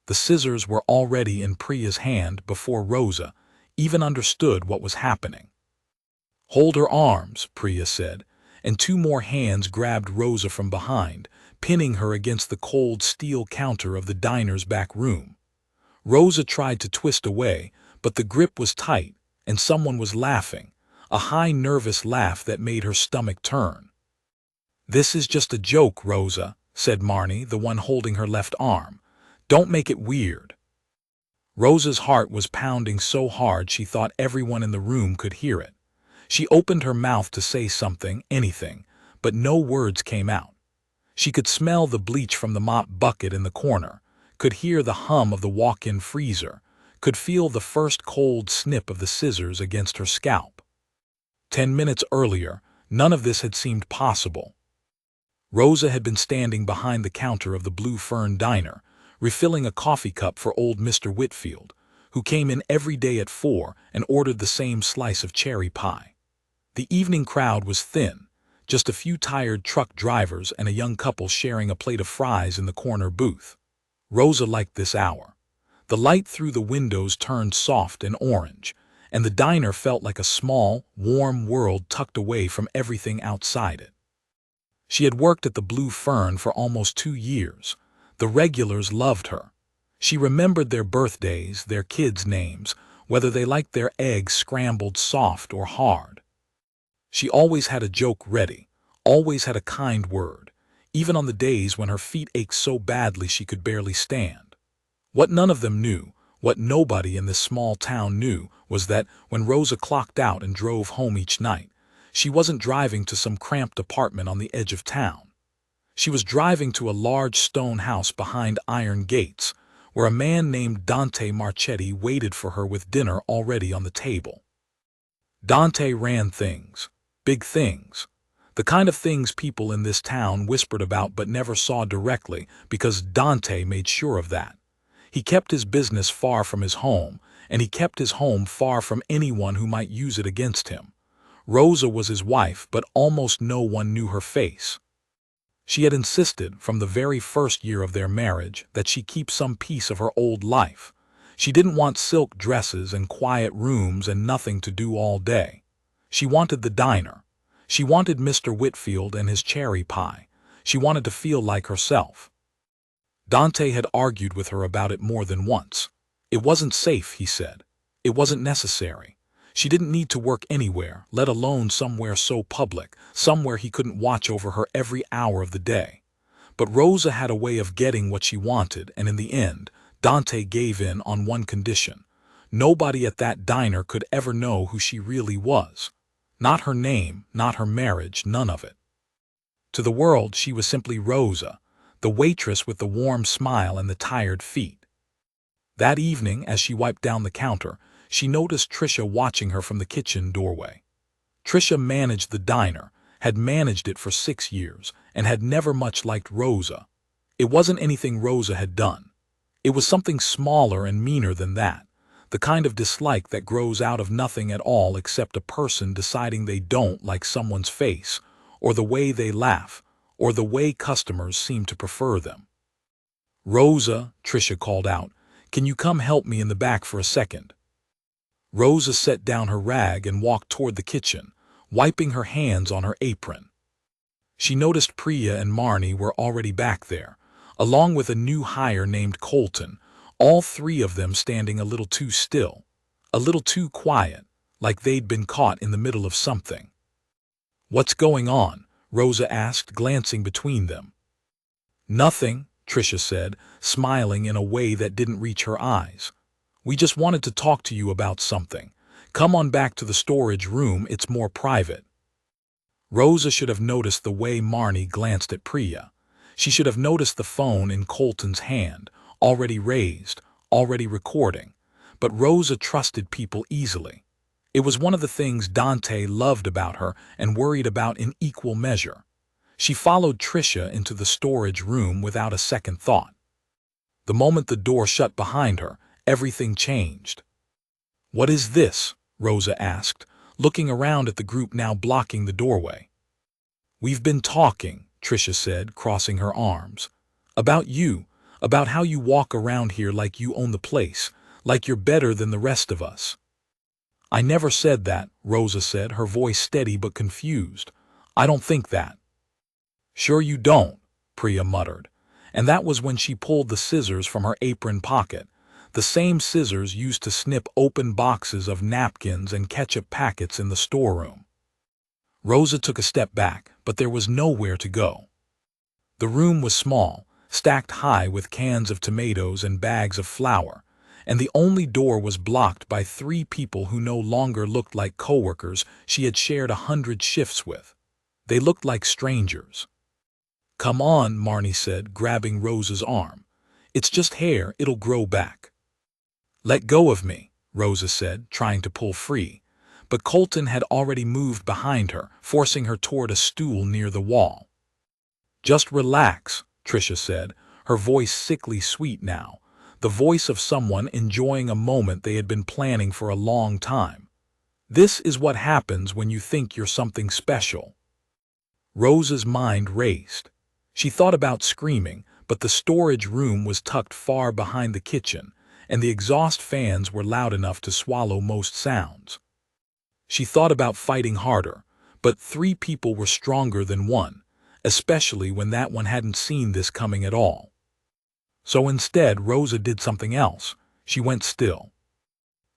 The scissors were already in Priya's hand before Rosa even understood what was happening. "Hold her arms," Priya said, and two more hands grabbed Rosa from behind, pinning her against the cold steel counter of the diner's back room. Rosa tried to twist away, but the grip was tight, and someone was laughing, a high nervous laugh that made her stomach turn. "This is just a joke, Rosa," said Marnie, the one holding her left arm. "Don't make it weird." Rosa's heart was pounding so hard she thought everyone in the room could hear it. She opened her mouth to say something, anything, but no words came out. She could smell the bleach from the mop bucket in the corner, could hear the hum of the walk-in freezer, could feel the first cold snip of the scissors against her scalp. 10 minutes earlier, none of this had seemed possible. Rosa had been standing behind the counter of the Blue Fern Diner, refilling a coffee cup for old Mr. Whitfield, who came in every day at 4 and ordered the same slice of cherry pie. The evening crowd was thin, just a few tired truck drivers and a young couple sharing a plate of fries in the corner booth. Rosa liked this hour. The light through the windows turned soft and orange, and the diner felt like a small, warm world tucked away from everything outside it. She had worked at the Blue Fern for almost 2 years. The regulars loved her. She remembered their birthdays, their kids' names, whether they liked their eggs scrambled soft or hard. She always had a joke ready, always had a kind word, even on the days when her feet ached so badly she could barely stand. What none of them knew, what nobody in this small town knew, was that when Rosa clocked out and drove home each night, she wasn't driving to some cramped apartment on the edge of town. She was driving to a large stone house behind iron gates, where a man named Dante Marchetti waited for her with dinner already on the table. Dante ran things, big things, the kind of things people in this town whispered about but never saw directly, because Dante made sure of that. He kept his business far from his home, and he kept his home far from anyone who might use it against him. Rosa was his wife, but almost no one knew her face. She had insisted, from the very first year of their marriage, that she keep some piece of her old life. She didn't want silk dresses and quiet rooms and nothing to do all day. She wanted the diner. She wanted Mr. Whitfield and his cherry pie. She wanted to feel like herself. Dante had argued with her about it more than once. It wasn't safe, he said. It wasn't necessary. She didn't need to work anywhere, let alone somewhere so public, somewhere he couldn't watch over her every hour of the day. But Rosa had a way of getting what she wanted, and in the end, Dante gave in on one condition. Nobody at that diner could ever know who she really was. Not her name, not her marriage, none of it. To the world, she was simply Rosa, the waitress with the warm smile and the tired feet. That evening, as she wiped down the counter, she noticed Tricia watching her from the kitchen doorway. Tricia managed the diner, had managed it for 6 years, and had never much liked Rosa. It wasn't anything Rosa had done. It was something smaller and meaner than that, the kind of dislike that grows out of nothing at all except a person deciding they don't like someone's face, or the way they laugh, or the way customers seem to prefer them. "Rosa," Tricia called out, "can you come help me in the back for a second?" Rosa set down her rag and walked toward the kitchen, wiping her hands on her apron. She noticed Priya and Marnie were already back there, along with a new hire named Colton, all 3 of them standing a little too still, a little too quiet, like they'd been caught in the middle of something. "What's going on?" Rosa asked, glancing between them. "Nothing," Tricia said, smiling in a way that didn't reach her eyes. "We just wanted to talk to you about something. Come on back to the storage room, it's more private." Rosa should have noticed the way Marnie glanced at Priya. She should have noticed the phone in Colton's hand, already raised, already recording. But Rosa trusted people easily. It was one of the things Dante loved about her and worried about in equal measure. She followed Tricia into the storage room without a second thought. The moment the door shut behind her, everything changed. "What is this?" Rosa asked, looking around at the group now blocking the doorway. "We've been talking," Tricia said, crossing her arms. "About you, about how you walk around here like you own the place, like you're better than the rest of us." "I never said that," Rosa said, her voice steady but confused. "I don't think that." "Sure you don't," Priya muttered. And that was when she pulled the scissors from her apron pocket, the same scissors used to snip open boxes of napkins and ketchup packets in the storeroom. Rosa took a step back, but there was nowhere to go. The room was small, stacked high with cans of tomatoes and bags of flour, and the only door was blocked by 3 people who no longer looked like coworkers she had shared 100 shifts with. They looked like strangers. "Come on," Marnie said, grabbing Rosa's arm. "It's just hair, it'll grow back." "Let go of me," Rosa said, trying to pull free. But Colton had already moved behind her, forcing her toward a stool near the wall. "Just relax," Tricia said, her voice sickly sweet now, the voice of someone enjoying a moment they had been planning for a long time. "This is what happens when you think you're something special." Rosa's mind raced. She thought about screaming, but the storage room was tucked far behind the kitchen, and the exhaust fans were loud enough to swallow most sounds. She thought about fighting harder, but 3 people were stronger than one, especially when that one hadn't seen this coming at all. So instead, Rosa did something else. She went still.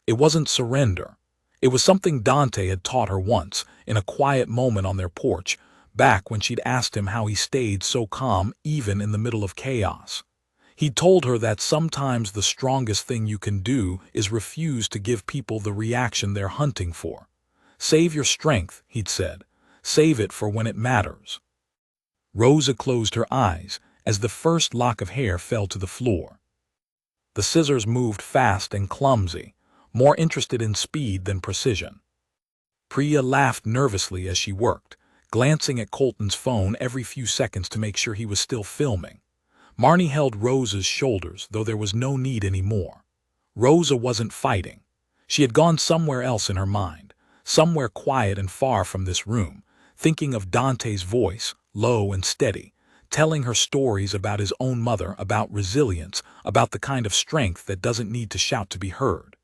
It wasn't surrender. It was something Dante had taught her once, in a quiet moment on their porch, back when she'd asked him how he stayed so calm even in the middle of chaos. He'd told her that sometimes the strongest thing you can do is refuse to give people the reaction they're hunting for. "Save your strength," he'd said. "Save it for when it matters." Rosa closed her eyes as the first lock of hair fell to the floor. The scissors moved fast and clumsy, more interested in speed than precision. Priya laughed nervously as she worked, glancing at Colton's phone every few seconds to make sure he was still filming. Marnie held Rosa's shoulders, though there was no need anymore. Rosa wasn't fighting. She had gone somewhere else in her mind, somewhere quiet and far from this room, thinking of Dante's voice, low and steady, telling her stories about his own mother, about resilience, about the kind of strength that doesn't need to shout to be heard.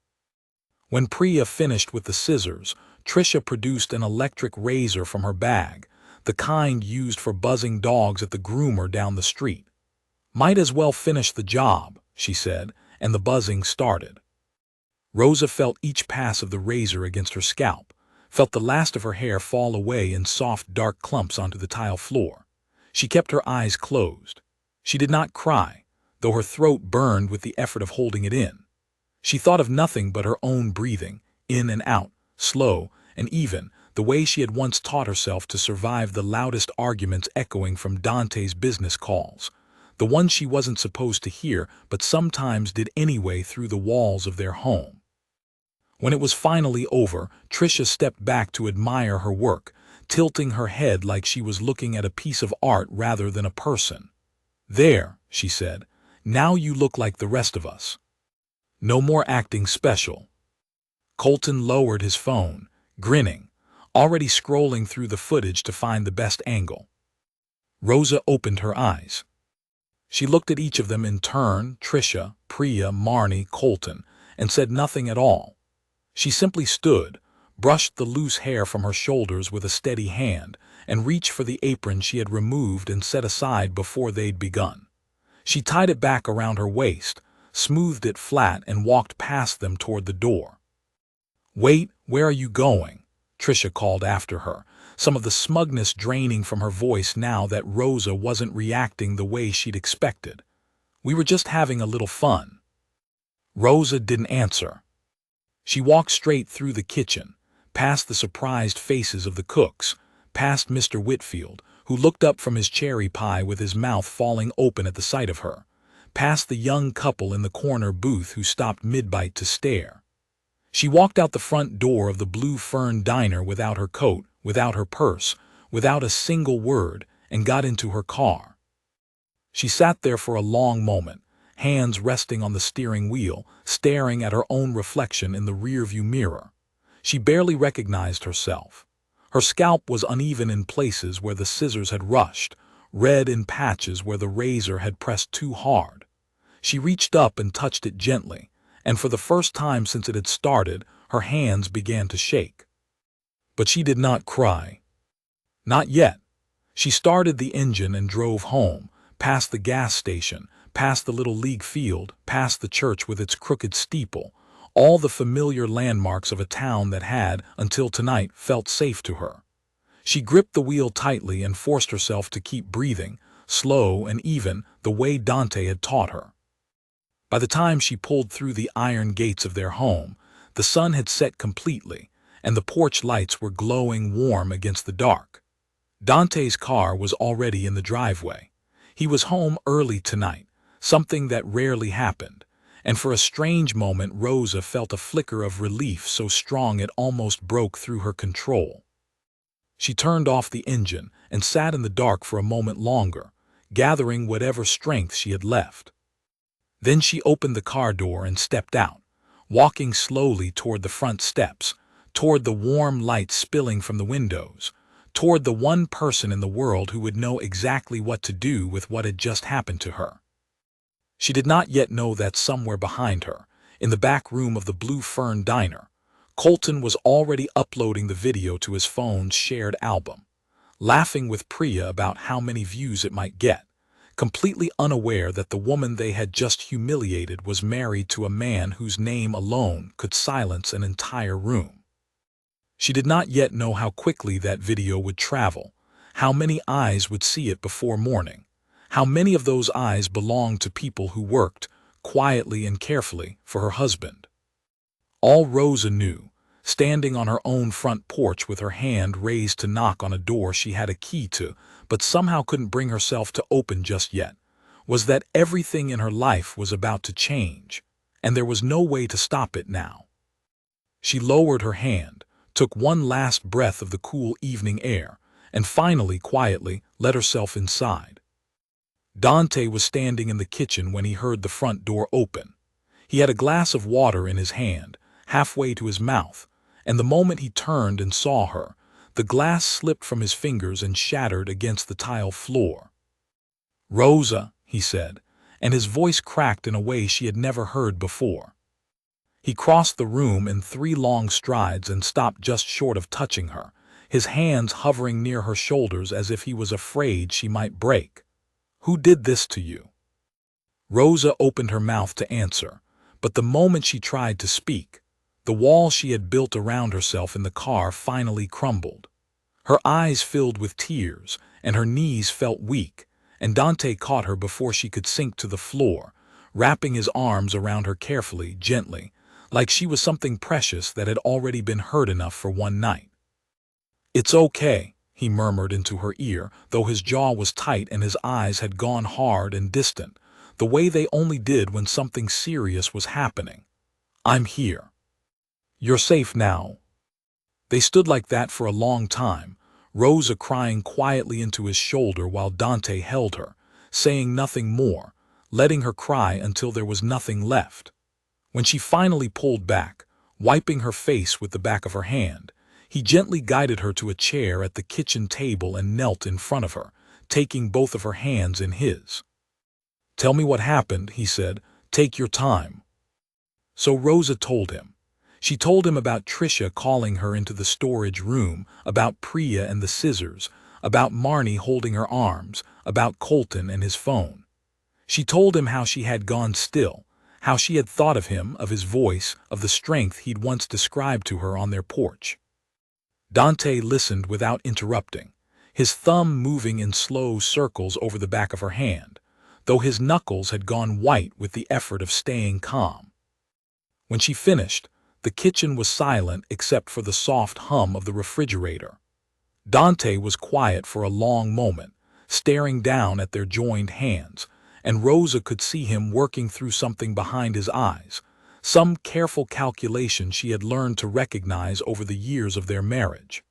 When Priya finished with the scissors, Tricia produced an electric razor from her bag, the kind used for buzzing dogs at the groomer down the street. "Might as well finish the job," she said, and the buzzing started. Rosa felt each pass of the razor against her scalp, felt the last of her hair fall away in soft, dark clumps onto the tile floor. She kept her eyes closed. She did not cry, though her throat burned with the effort of holding it in. She thought of nothing but her own breathing, in and out, slow and even, the way she had once taught herself to survive the loudest arguments echoing from Dante's business calls, the ones she wasn't supposed to hear but sometimes did anyway through the walls of their home. When it was finally over, Tricia stepped back to admire her work, tilting her head like she was looking at a piece of art rather than a person. "There," she said, "now you look like the rest of us. No more acting special." Colton lowered his phone, grinning, already scrolling through the footage to find the best angle. Rosa opened her eyes. She looked at each of them in turn, Tricia, Priya, Marnie, Colton, and said nothing at all. She simply stood, brushed the loose hair from her shoulders with a steady hand, and reached for the apron she had removed and set aside before they'd begun. She tied it back around her waist, smoothed it flat, and walked past them toward the door. "Wait, where are you going?" Tricia called after her, some of the smugness draining from her voice now that Rosa wasn't reacting the way she'd expected. "We were just having a little fun." Rosa didn't answer. She walked straight through the kitchen, past the surprised faces of the cooks, past Mr. Whitfield, who looked up from his cherry pie with his mouth falling open at the sight of her, past the young couple in the corner booth who stopped mid-bite to stare. She walked out the front door of the Blue Fern Diner without her coat, without her purse, without a single word, and got into her car. She sat there for a long moment, hands resting on the steering wheel, staring at her own reflection in the rearview mirror. She barely recognized herself. Her scalp was uneven in places where the scissors had rushed, red in patches where the razor had pressed too hard. She reached up and touched it gently, and for the first time since it had started, her hands began to shake. But she did not cry. Not yet. She started the engine and drove home, past the gas station, past the little league field, past the church with its crooked steeple, all the familiar landmarks of a town that had, until tonight, felt safe to her. She gripped the wheel tightly and forced herself to keep breathing, slow and even, the way Dante had taught her. By the time she pulled through the iron gates of their home, the sun had set completely, and the porch lights were glowing warm against the dark. Dante's car was already in the driveway. He was home early tonight, something that rarely happened, and for a strange moment Rosa felt a flicker of relief so strong it almost broke through her control. She turned off the engine and sat in the dark for a moment longer, gathering whatever strength she had left. Then she opened the car door and stepped out, walking slowly toward the front steps, toward the warm light spilling from the windows, toward the one person in the world who would know exactly what to do with what had just happened to her. She did not yet know that somewhere behind her, in the back room of the Blue Fern Diner, Colton was already uploading the video to his phone's shared album, laughing with Priya about how many views it might get, completely unaware that the woman they had just humiliated was married to a man whose name alone could silence an entire room. She did not yet know how quickly that video would travel, how many eyes would see it before morning, how many of those eyes belonged to people who worked, quietly and carefully, for her husband. All Rosa knew, standing on her own front porch with her hand raised to knock on a door she had a key to, but somehow couldn't bring herself to open just yet, was that everything in her life was about to change, and there was no way to stop it now. She lowered her hand, took one last breath of the cool evening air, and finally, quietly, let herself inside. Dante was standing in the kitchen when he heard the front door open. He had a glass of water in his hand, halfway to his mouth, and the moment he turned and saw her, the glass slipped from his fingers and shattered against the tile floor. "Rosa," he said, and his voice cracked in a way she had never heard before. He crossed the room in 3 long strides and stopped just short of touching her, his hands hovering near her shoulders as if he was afraid she might break. "Who did this to you?" Rosa opened her mouth to answer, but the moment she tried to speak, the wall she had built around herself in the car finally crumbled. Her eyes filled with tears, and her knees felt weak, and Dante caught her before she could sink to the floor, wrapping his arms around her carefully, gently, like she was something precious that had already been hurt enough for one night. "It's okay," he murmured into her ear, though his jaw was tight and his eyes had gone hard and distant, the way they only did when something serious was happening. "I'm here. You're safe now." They stood like that for a long time, Rosa crying quietly into his shoulder while Dante held her, saying nothing more, letting her cry until there was nothing left. When she finally pulled back, wiping her face with the back of her hand, he gently guided her to a chair at the kitchen table and knelt in front of her, taking both of her hands in his. "Tell me what happened," he said. "Take your time." So Rosa told him. She told him about Tricia calling her into the storage room, about Priya and the scissors, about Marnie holding her arms, about Colton and his phone. She told him how she had gone still, how she had thought of him, of his voice, of the strength he'd once described to her on their porch. Dante listened without interrupting, his thumb moving in slow circles over the back of her hand, though his knuckles had gone white with the effort of staying calm. When she finished, the kitchen was silent except for the soft hum of the refrigerator. Dante was quiet for a long moment, staring down at their joined hands, and Rosa could see him working through something behind his eyes, some careful calculation she had learned to recognize over the years of their marriage.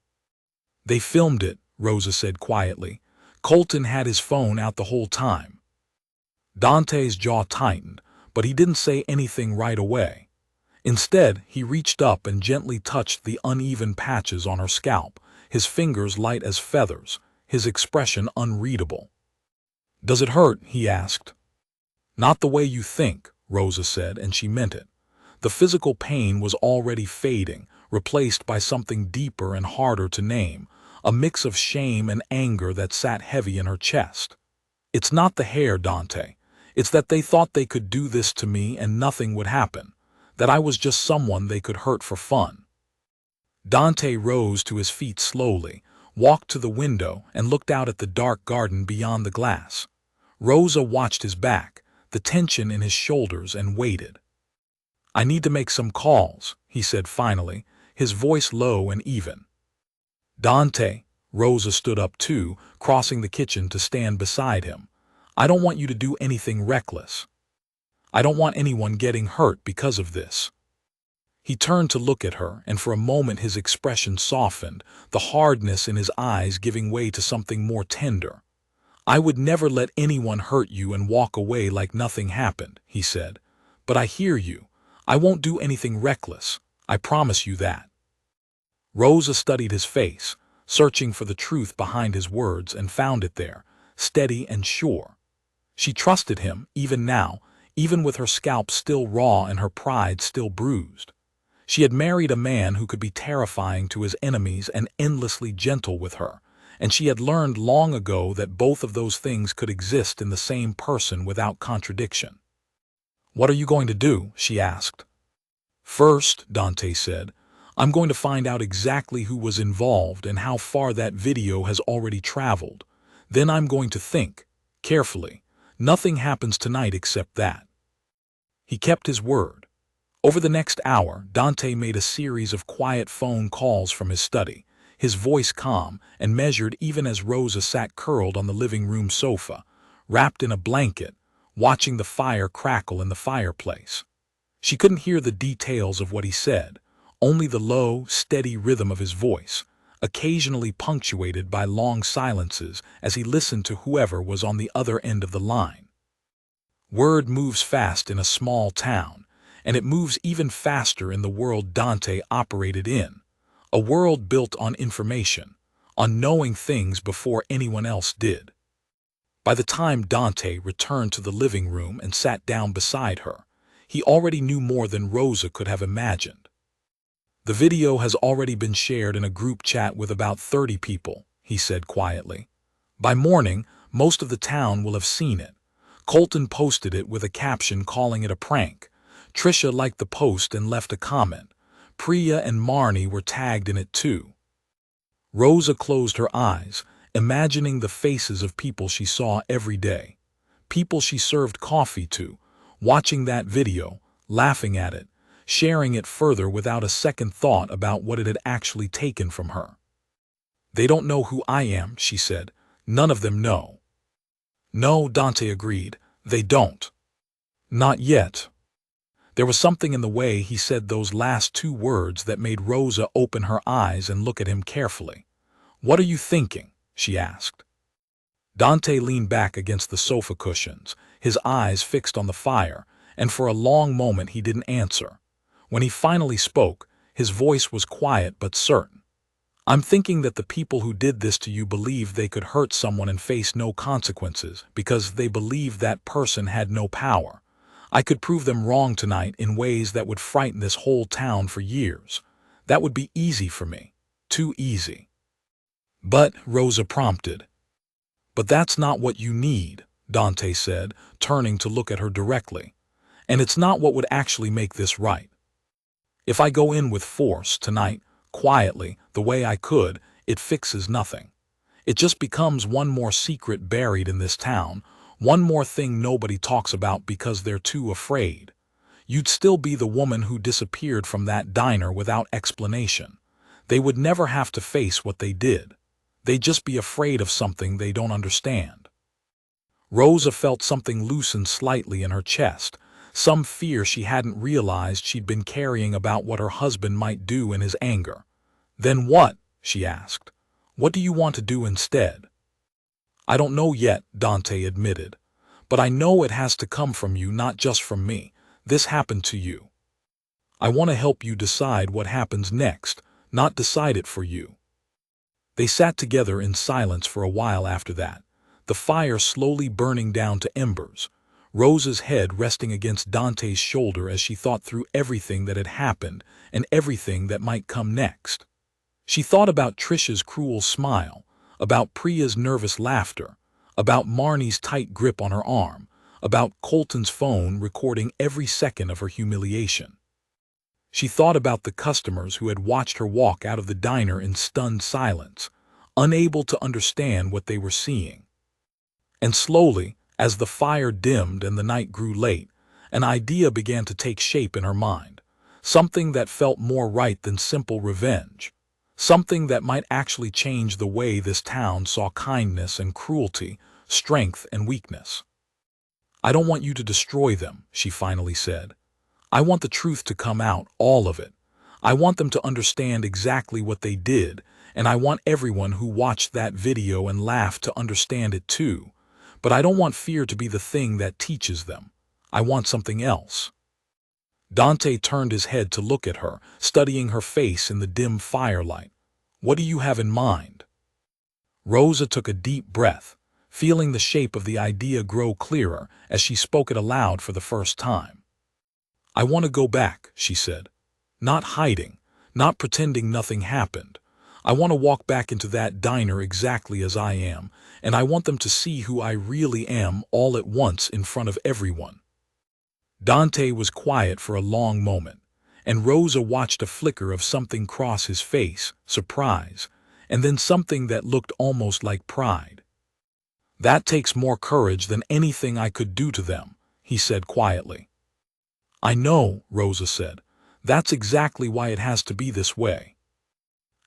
"They filmed it," Rosa said quietly. "Colton had his phone out the whole time." Dante's jaw tightened, but he didn't say anything right away. Instead, he reached up and gently touched the uneven patches on her scalp, his fingers light as feathers, his expression unreadable. "Does it hurt?" he asked. Not the way you think, Rosa said, and she meant it. The physical pain was already fading, replaced by something deeper and harder to name, a mix of shame and anger that sat heavy in her chest. It's not the hair, Dante. It's that they thought they could do this to me and nothing would happen, that I was just someone they could hurt for fun. Dante rose to his feet slowly, walked to the window, and looked out at the dark garden beyond the glass. Rosa watched his back, the tension in his shoulders, and waited. I need to make some calls, he said finally, his voice low and even. Dante, Rosa stood up too, crossing the kitchen to stand beside him. I don't want you to do anything reckless. I don't want anyone getting hurt because of this. He turned to look at her, and for a moment his expression softened, the hardness in his eyes giving way to something more tender. I would never let anyone hurt you and walk away like nothing happened, he said. But I hear you. I won't do anything reckless. I promise you that. Rosa studied his face, searching for the truth behind his words, and found it there, steady and sure. She trusted him, even now, even with her scalp still raw and her pride still bruised. She had married a man who could be terrifying to his enemies and endlessly gentle with her, and she had learned long ago that both of those things could exist in the same person without contradiction. What are you going to do? She asked. First, Dante said, I'm going to find out exactly who was involved and how far that video has already traveled. Then I'm going to think, carefully. Nothing happens tonight except that. He kept his word. Over the next hour, Dante made a series of quiet phone calls from his study, his voice calm and measured even as Rosa sat curled on the living room sofa, wrapped in a blanket, watching the fire crackle in the fireplace. She couldn't hear the details of what he said, only the low, steady rhythm of his voice, occasionally punctuated by long silences as he listened to whoever was on the other end of the line. Word moves fast in a small town, and it moves even faster in the world Dante operated in, a world built on information, on knowing things before anyone else did. By the time Dante returned to the living room and sat down beside her, he already knew more than Rosa could have imagined. The video has already been shared in a group chat with about 30 people, he said quietly. By morning, most of the town will have seen it. Colton posted it with a caption calling it a prank. Trisha liked the post and left a comment. Priya and Marnie were tagged in it too. Rosa closed her eyes, imagining the faces of people she saw every day. People she served coffee to, watching that video, laughing at it, sharing it further without a second thought about what it had actually taken from her. They don't know who I am, she said. None of them know. No, Dante agreed. They don't. Not yet. There was something in the way he said those last two words that made Rosa open her eyes and look at him carefully. What are you thinking? She asked. Dante leaned back against the sofa cushions, his eyes fixed on the fire, and for a long moment he didn't answer. When he finally spoke, his voice was quiet but certain. I'm thinking that the people who did this to you believed they could hurt someone and face no consequences because they believed that person had no power. I could prove them wrong tonight in ways that would frighten this whole town for years. That would be easy for me. Too easy. But, Rosa prompted. But that's not what you need, Dante said, turning to look at her directly. And it's not what would actually make this right. If I go in with force tonight, quietly, the way I could, it fixes nothing. It just becomes one more secret buried in this town, one more thing nobody talks about because they're too afraid. You'd still be the woman who disappeared from that diner without explanation. They would never have to face what they did. They'd just be afraid of something they don't understand. Rosa felt something loosen slightly in her chest, some fear she hadn't realized she'd been carrying about what her husband might do in his anger. Then what? She asked. What do you want to do instead? I don't know yet, Dante admitted. But I know it has to come from you, not just from me. This happened to you. I want to help you decide what happens next, not decide it for you. They sat together in silence for a while after that, the fire slowly burning down to embers. Rosa's head resting against Dante's shoulder as she thought through everything that had happened and everything that might come next. She thought about Trisha's cruel smile, about Priya's nervous laughter, about Marnie's tight grip on her arm, about Colton's phone recording every second of her humiliation. She thought about the customers who had watched her walk out of the diner in stunned silence, unable to understand what they were seeing. And slowly, as the fire dimmed and the night grew late, an idea began to take shape in her mind, something that felt more right than simple revenge, something that might actually change the way this town saw kindness and cruelty, strength and weakness. "I don't want you to destroy them," she finally said. "I want the truth to come out, all of it. I want them to understand exactly what they did, and I want everyone who watched that video and laughed to understand it too. But I don't want fear to be the thing that teaches them. I want something else." Dante turned his head to look at her, studying her face in the dim firelight. "What do you have in mind?" Rosa took a deep breath, feeling the shape of the idea grow clearer as she spoke it aloud for the first time. "I want to go back," she said. "Not hiding, not pretending nothing happened. I want to walk back into that diner exactly as I am, and I want them to see who I really am all at once in front of everyone." Dante was quiet for a long moment, and Rosa watched a flicker of something cross his face, surprise, and then something that looked almost like pride. "That takes more courage than anything I could do to them," he said quietly. "I know," Rosa said. "That's exactly why it has to be this way."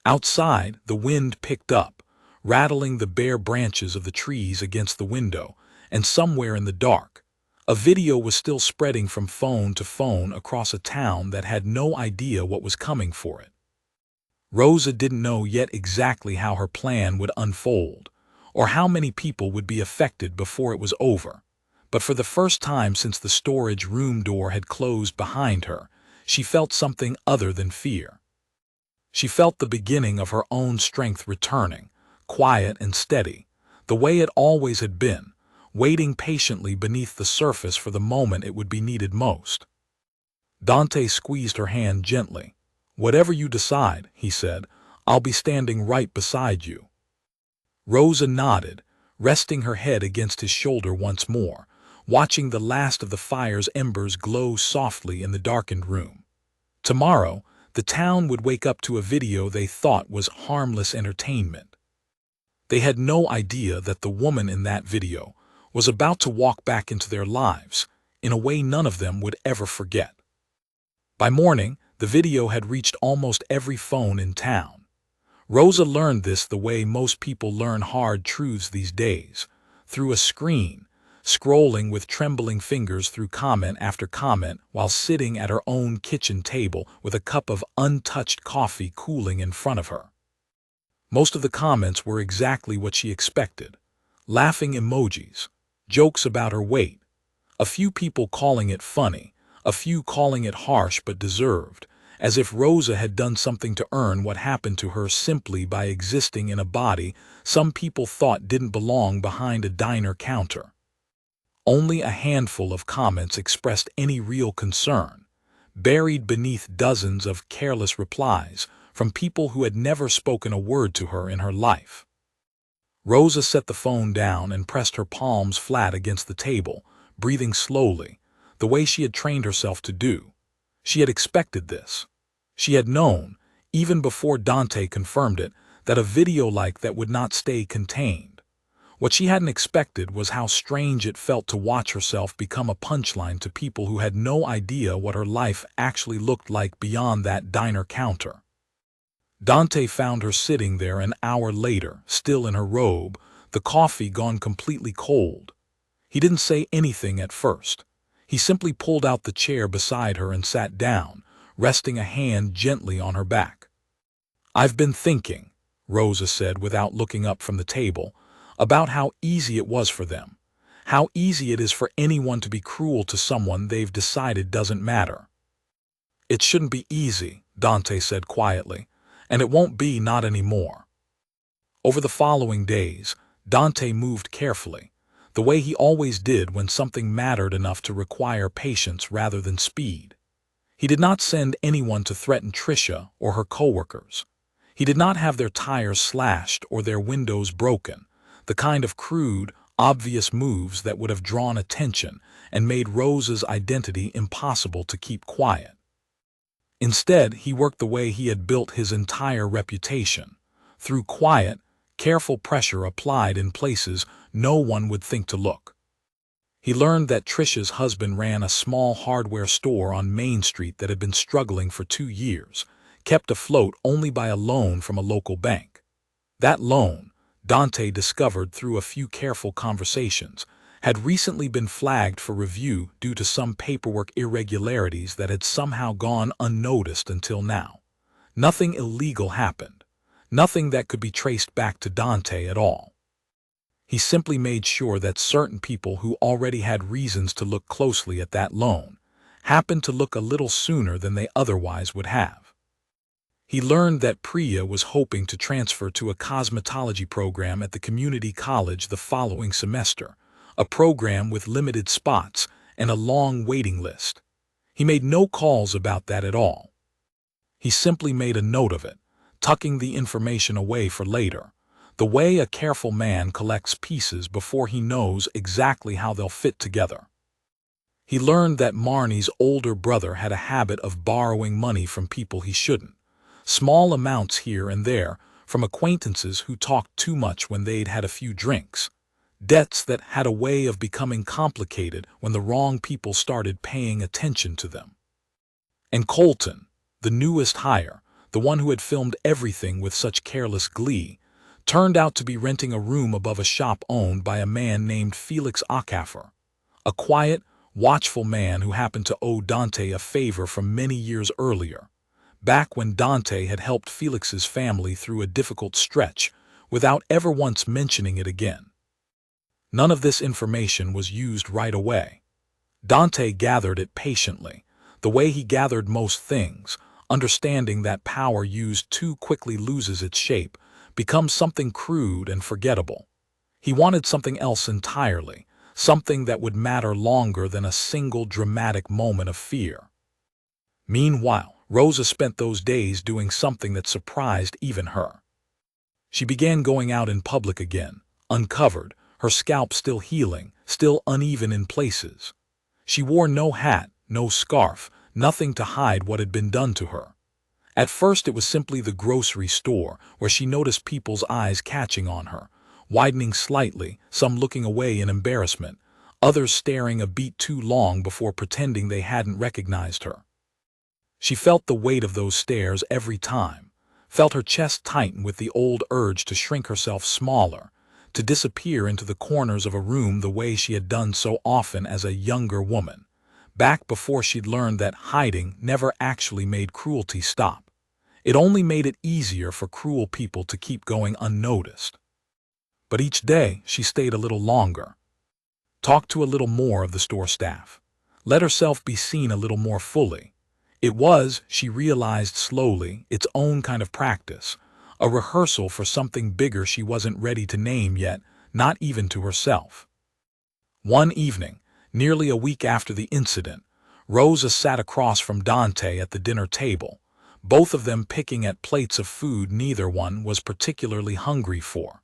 Outside, the wind picked up, rattling the bare branches of the trees against the window, and somewhere in the dark, a video was still spreading from phone to phone across a town that had no idea what was coming for it. Rosa didn't know yet exactly how her plan would unfold, or how many people would be affected before it was over, but for the first time since the storage room door had closed behind her, she felt something other than fear. She felt the beginning of her own strength returning, quiet and steady, the way it always had been, waiting patiently beneath the surface for the moment it would be needed most. Dante squeezed her hand gently. "Whatever you decide," he said, "I'll be standing right beside you." Rosa nodded, resting her head against his shoulder once more, watching the last of the fire's embers glow softly in the darkened room. Tomorrow, the town would wake up to a video they thought was harmless entertainment. They had no idea that the woman in that video was about to walk back into their lives in a way none of them would ever forget. By morning, the video had reached almost every phone in town. Rosa learned this the way most people learn hard truths these days, through a screen, scrolling with trembling fingers through comment after comment while sitting at her own kitchen table with a cup of untouched coffee cooling in front of her. Most of the comments were exactly what she expected. Laughing emojis, jokes about her weight, a few people calling it funny, a few calling it harsh but deserved, as if Rosa had done something to earn what happened to her simply by existing in a body some people thought didn't belong behind a diner counter. Only a handful of comments expressed any real concern, buried beneath dozens of careless replies from people who had never spoken a word to her in her life. Rosa set the phone down and pressed her palms flat against the table, breathing slowly, the way she had trained herself to do. She had expected this. She had known, even before Dante confirmed it, that a video like that would not stay contained. What she hadn't expected was how strange it felt to watch herself become a punchline to people who had no idea what her life actually looked like beyond that diner counter. Dante found her sitting there an hour later, still in her robe, the coffee gone completely cold. He didn't say anything at first. He simply pulled out the chair beside her and sat down, resting a hand gently on her back. "I've been thinking," Rosa said without looking up from the table, "about how easy it was for them, how easy it is for anyone to be cruel to someone they've decided doesn't matter." "It shouldn't be easy," Dante said quietly, "and it won't be, not anymore." Over the following days, Dante moved carefully. the way he always did when something mattered enough to require patience rather than speed. He did not send anyone to threaten Tricia or her coworkers. He did not have their tires slashed or their windows broken, the kind of crude, obvious moves that would have drawn attention and made Rose's identity impossible to keep quiet. Instead, he worked the way he had built his entire reputation, through quiet, careful pressure applied in places no one would think to look. He learned that Tricia's husband ran a small hardware store on Main Street that had been struggling for 2 years, kept afloat only by a loan from a local bank. That loan, Dante discovered through a few careful conversations, had recently been flagged for review due to some paperwork irregularities that had somehow gone unnoticed until now. Nothing illegal happened. Nothing that could be traced back to Dante at all. He simply made sure that certain people who already had reasons to look closely at that loan happened to look a little sooner than they otherwise would have. He learned that Priya was hoping to transfer to a cosmetology program at the community college the following semester, a program with limited spots and a long waiting list. He made no calls about that at all. He simply made a note of it, tucking the information away for later, the way a careful man collects pieces before he knows exactly how they'll fit together. He learned that Marnie's older brother had a habit of borrowing money from people he shouldn't, small amounts here and there, from acquaintances who talked too much when they'd had a few drinks, debts that had a way of becoming complicated when the wrong people started paying attention to them. And Colton, the newest hire, the one who had filmed everything with such careless glee, turned out to be renting a room above a shop owned by a man named Felix Okafor, a quiet, watchful man who happened to owe Dante a favor from many years earlier, back when Dante had helped Felix's family through a difficult stretch without ever once mentioning it again. None of this information was used right away. Dante gathered it patiently, the way he gathered most things, understanding that power used too quickly loses its shape, becomes something crude and forgettable. He wanted something else entirely, something that would matter longer than a single dramatic moment of fear. Meanwhile, Rosa spent those days doing something that surprised even her. She began going out in public again, uncovered, her scalp still healing, still uneven in places. She wore no hat, no scarf, nothing to hide what had been done to her. At first it was simply the grocery store, where she noticed people's eyes catching on her, widening slightly, some looking away in embarrassment, others staring a beat too long before pretending they hadn't recognized her. She felt the weight of those stares every time, felt her chest tighten with the old urge to shrink herself smaller, to disappear into the corners of a room the way she had done so often as a younger woman, back before she'd learned that hiding never actually made cruelty stop. It only made it easier for cruel people to keep going unnoticed. But each day she stayed a little longer, talked to a little more of the store staff, let herself be seen a little more fully. It was, she realized slowly, its own kind of practice, a rehearsal for something bigger she wasn't ready to name yet, not even to herself. One evening, nearly a week after the incident, Rosa sat across from Dante at the dinner table, both of them picking at plates of food neither one was particularly hungry for.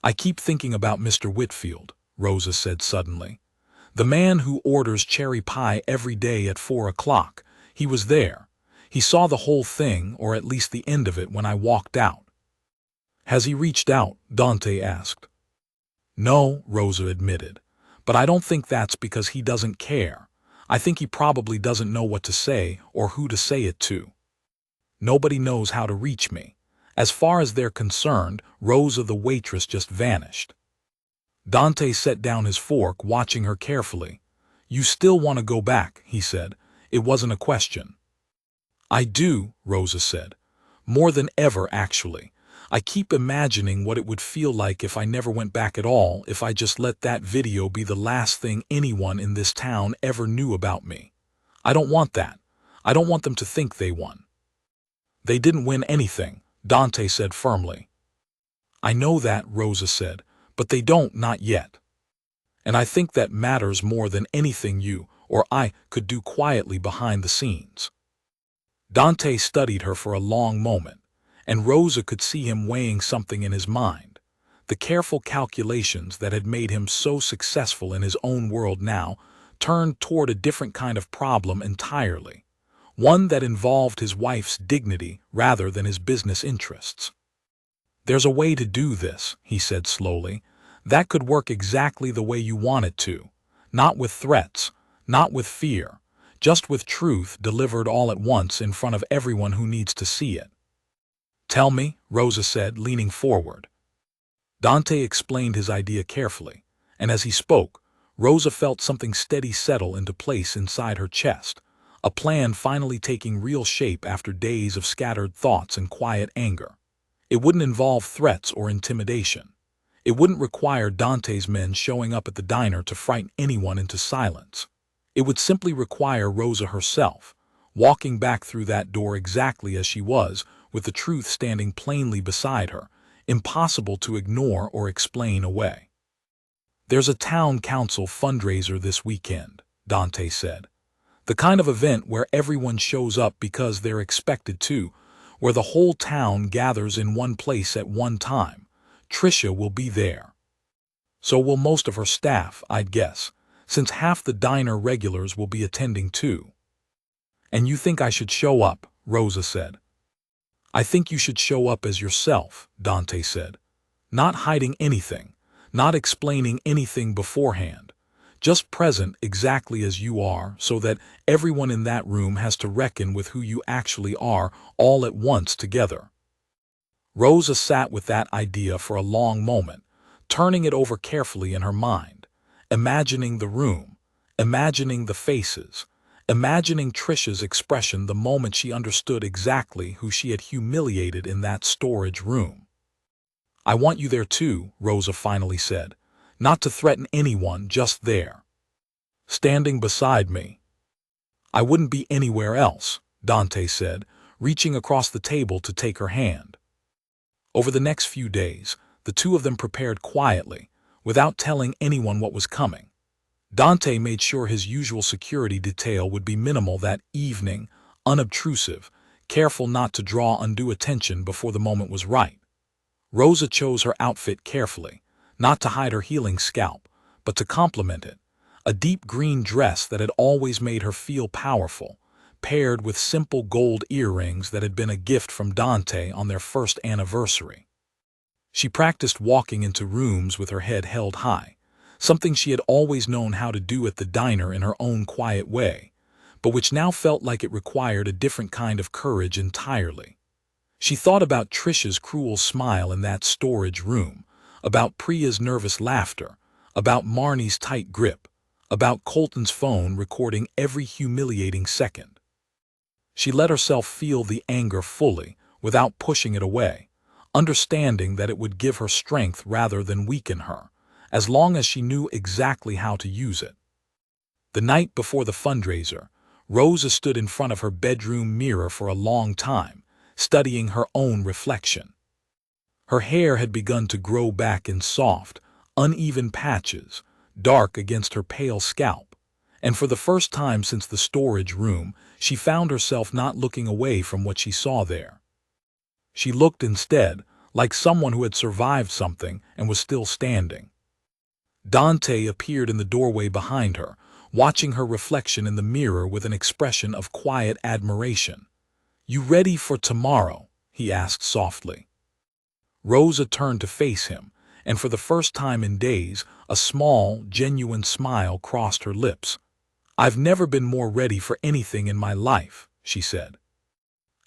"I keep thinking about Mr. Whitfield," Rosa said suddenly. "The man who orders cherry pie every day at 4 o'clock. He was there. He saw the whole thing, or at least the end of it, when I walked out." "Has he reached out?" Dante asked. "No," Rosa admitted, "but I don't think that's because he doesn't care. I think he probably doesn't know what to say or who to say it to. Nobody knows how to reach me. As far as they're concerned, Rosa the waitress just vanished." Dante set down his fork, watching her carefully. "You still want to go back," he said. "It wasn't a question." "I do," Rosa said. "More than ever, actually. I keep imagining what it would feel like if I never went back at all, if I just let that video be the last thing anyone in this town ever knew about me. I don't want that. I don't want them to think they won." "They didn't win anything," Dante said firmly. "I know that," Rosa said, "but they don't, not yet." and I think that matters more than anything you or I could do quietly behind the scenes." Dante studied her for a long moment, and Rosa could see him weighing something in his mind. The careful calculations that had made him so successful in his own world now turned toward a different kind of problem entirely, one that involved his wife's dignity rather than his business interests. "There's a way to do this," he said slowly, "that could work exactly the way you want it to. Not with threats, not with fear, just with truth delivered all at once in front of everyone who needs to see it." "Tell me," Rosa said, leaning forward. Dante explained his idea carefully, and as he spoke, Rosa felt something steady settle into place inside her chest, a plan finally taking real shape after days of scattered thoughts and quiet anger. It wouldn't involve threats or intimidation. It wouldn't require Dante's men showing up at the diner to frighten anyone into silence. It would simply require Rosa herself, walking back through that door exactly as she was, with the truth standing plainly beside her, impossible to ignore or explain away. "There's a town council fundraiser this weekend," Dante said. "The kind of event where everyone shows up because they're expected to, where the whole town gathers in one place at one time. Tricia will be there. So will most of her staff, I'd guess, since half the diner regulars will be attending too." "And you think I should show up?" Rosa said. "I think you should show up as yourself," Dante said. "Not hiding anything, not explaining anything beforehand. Just present exactly as you are so that everyone in that room has to reckon with who you actually are all at once together." Rosa sat with that idea for a long moment, turning it over carefully in her mind, imagining the room, imagining the faces, imagining Tricia's expression the moment she understood exactly who she had humiliated in that storage room. "I want you there too," Rosa finally said, "not to threaten anyone, just there. Standing beside me." "I wouldn't be anywhere else," Dante said, reaching across the table to take her hand. Over the next few days, the two of them prepared quietly, without telling anyone what was coming. Dante made sure his usual security detail would be minimal that evening, unobtrusive, careful not to draw undue attention before the moment was right. Rosa chose her outfit carefully, not to hide her healing scalp, but to complement it, a deep green dress that had always made her feel powerful, paired with simple gold earrings that had been a gift from Dante on their first anniversary. She practiced walking into rooms with her head held high, something she had always known how to do at the diner in her own quiet way, but which now felt like it required a different kind of courage entirely. She thought about Tricia's cruel smile in that storage room, about Priya's nervous laughter, about Marnie's tight grip, about Colton's phone recording every humiliating second. She let herself feel the anger fully, without pushing it away, understanding that it would give her strength rather than weaken her, as long as she knew exactly how to use it. The night before the fundraiser, Rosa stood in front of her bedroom mirror for a long time, studying her own reflection. Her hair had begun to grow back in soft, uneven patches, dark against her pale scalp, and for the first time since the storage room, she found herself not looking away from what she saw there. She looked instead like someone who had survived something and was still standing. Dante appeared in the doorway behind her, watching her reflection in the mirror with an expression of quiet admiration. "You ready for tomorrow?" he asked softly. Rosa turned to face him, and for the first time in days, a small, genuine smile crossed her lips. "I've never been more ready for anything in my life," she said.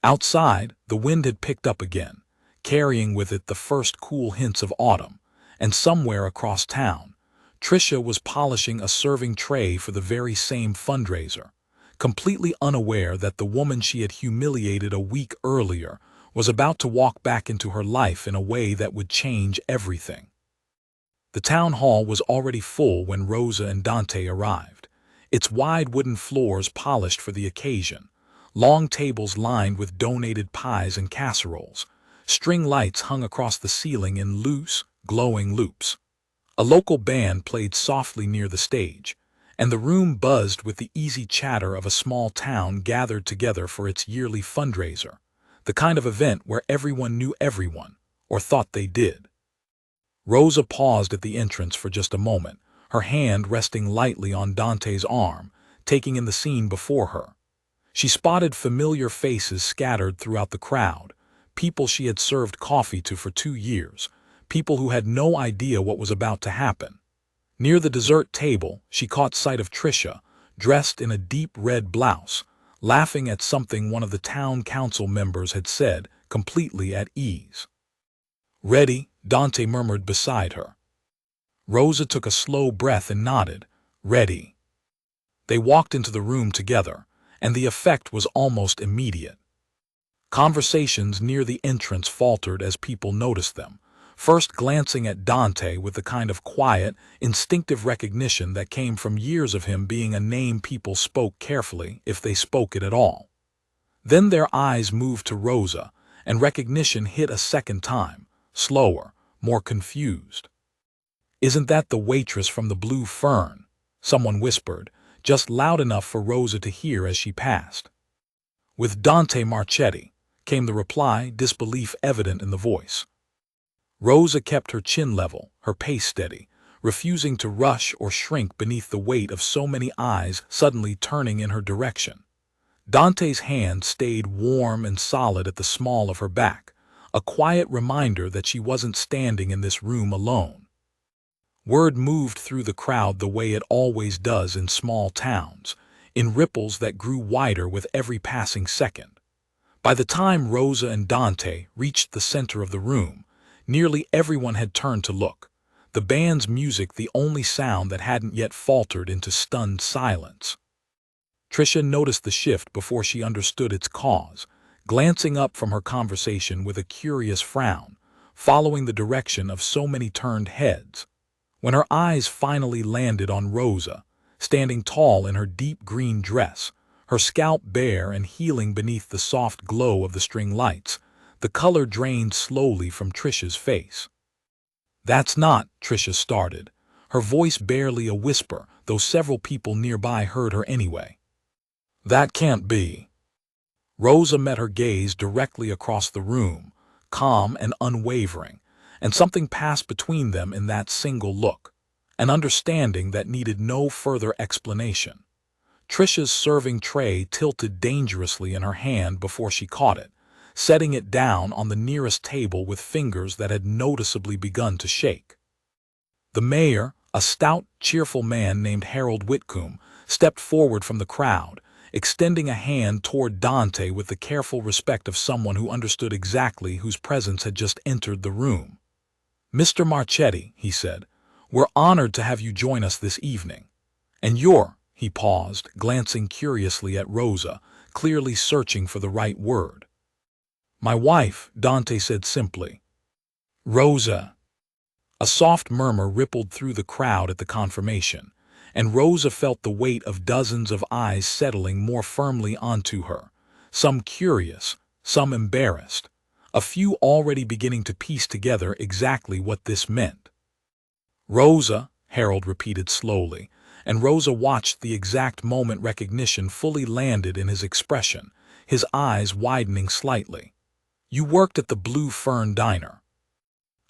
Outside, the wind had picked up again, carrying with it the first cool hints of autumn, and somewhere across town, Tricia was polishing a serving tray for the very same fundraiser, completely unaware that the woman she had humiliated a week earlier was about to walk back into her life in a way that would change everything. The town hall was already full when Rosa and Dante arrived, its wide wooden floors polished for the occasion, long tables lined with donated pies and casseroles, string lights hung across the ceiling in loose, glowing loops. A local band played softly near the stage, and the room buzzed with the easy chatter of a small town gathered together for its yearly fundraiser, the kind of event where everyone knew everyone, or thought they did. Rosa paused at the entrance for just a moment, her hand resting lightly on Dante's arm, taking in the scene before her. She spotted familiar faces scattered throughout the crowd, people she had served coffee to for 2 years, people who had no idea what was about to happen. Near the dessert table, she caught sight of Trisha, dressed in a deep red blouse, laughing at something one of the town council members had said, completely at ease. "Ready?" Dante murmured beside her. Rosa took a slow breath and nodded. "Ready." They walked into the room together, and the effect was almost immediate. Conversations near the entrance faltered as people noticed them, first glancing at Dante with the kind of quiet, instinctive recognition that came from years of him being a name people spoke carefully if they spoke it at all. Then their eyes moved to Rosa, and recognition hit a second time, slower, more confused. "Isn't that the waitress from the Blue Fern?" someone whispered, just loud enough for Rosa to hear as she passed. "With Dante Marchetti," came the reply, disbelief evident in the voice. Rosa kept her chin level, her pace steady, refusing to rush or shrink beneath the weight of so many eyes suddenly turning in her direction. Dante's hand stayed warm and solid at the small of her back, a quiet reminder that she wasn't standing in this room alone. Word moved through the crowd the way it always does in small towns, in ripples that grew wider with every passing second. By the time Rosa and Dante reached the center of the room, nearly everyone had turned to look, the band's music the only sound that hadn't yet faltered into stunned silence. Trisha noticed the shift before she understood its cause, glancing up from her conversation with a curious frown, following the direction of so many turned heads. When her eyes finally landed on Rosa, standing tall in her deep green dress, her scalp bare and healing beneath the soft glow of the string lights, the color drained slowly from Trisha's face. "That's not," Trisha started, her voice barely a whisper, though several people nearby heard her anyway. "That can't be." Rosa met her gaze directly across the room, calm and unwavering, and something passed between them in that single look, an understanding that needed no further explanation. Trisha's serving tray tilted dangerously in her hand before she caught it, setting it down on the nearest table with fingers that had noticeably begun to shake. The mayor, a stout, cheerful man named Harold Whitcomb, stepped forward from the crowd, extending a hand toward Dante with the careful respect of someone who understood exactly whose presence had just entered the room. "Mr. Marchetti," he said, "we're honored to have you join us this evening. And you're," he paused, glancing curiously at Rosa, clearly searching for the right word. "My wife," Dante said simply. "Rosa." A soft murmur rippled through the crowd at the confirmation, and Rosa felt the weight of dozens of eyes settling more firmly onto her, some curious, some embarrassed, a few already beginning to piece together exactly what this meant. "Rosa," Harold repeated slowly, and Rosa watched the exact moment recognition fully landed in his expression, his eyes widening slightly. "You worked at the Blue Fern Diner."